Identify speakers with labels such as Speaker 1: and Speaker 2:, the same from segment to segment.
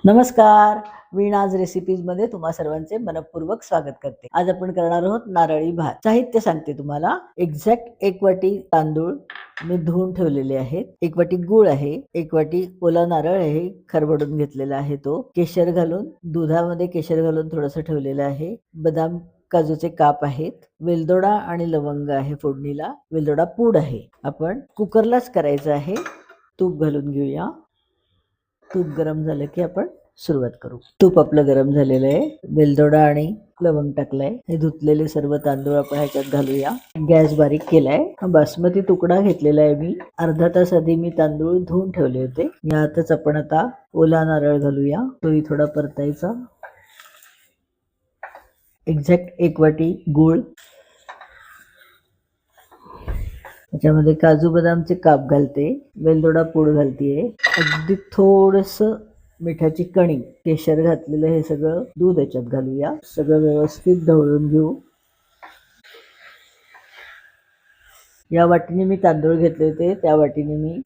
Speaker 1: नमस्कार. वीणाज रेसिपीजमध्ये तुम्हा सर्वांचे मनपूर्वक स्वागत करते. आज आपण करणार आहोत नारळी भात. साहित्य सांगते तुम्हाला. एक्झॅक्ट 1 वाटी तांदूळ मी धुवून ठेवलेले आहेत. 1 वाटी गूळ आहे. 1 वाटी ओला नारळ आहे, खरबडून घेतलेला आहे तो. केशर घालून, दुधामध्ये केशर घालून थोडंसं ठेवलेलं आहे. बदाम काजूचे काप आहेत. वेलदोडा आणि लवंग आहे फोडणीला. वेलदोडा पूड आहे. आपण कुकरलाच करायचं आहे. तूप घालून घेऊया. तूप गरम झालं की आपण सुरुवात करू. तूप आपलं गरम झालेलं आहे. वेलदोडा आणि लवंग टाकलाय. हे धुतलेले सर्व तांदूळ आपण ह्याच्यात घालूया. गॅस बारीक केलाय. बासमती तुकडा घेतलेला आहे मी. अर्धा तास आधी मी तांदूळ धुवून ठेवले होते. यातच आपण आता ओला नारळ घालूया. तोही थोडा परतायचा. एक्झॅक्ट 1 वाटी गूळ. त्याच्यामध्ये काजू बदामचे काप घालते. वेलदोडा पूड घालतीये. अगदी थोडस मिठाची कणी, केशर घातलेलं हे सगळं दूध याच्यात घालूया. सगळं व्यवस्थित ढवळून घेऊ. या वाटीने मी तांदूळ घेतले होते, त्या वाटीने मी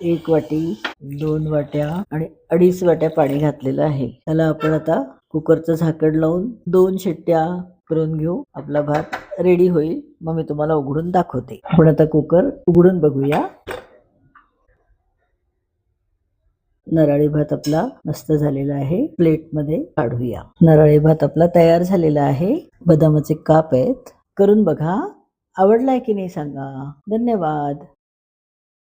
Speaker 1: 1 वाटी, 2 वाट्या आणि 2.5 वाट्या पाणी घातलेलं आहे. त्याला आपण आता कुकरचं झाकण लावून 2 शिट्ट्या करून घेऊ. आपला भात रेडी होईल. मग मी तुम्हाला उघडून दाखवते. आपण आता कुकर उघडून बघूया. नारळी भात आपला मस्त झालेला आहे. प्लेटमध्ये काढूया. नारळी भात आपला तयार झालेला आहे. बदामाचे काप आहेत. करून बघा. आवडलाय की नाही सांगा. धन्यवाद.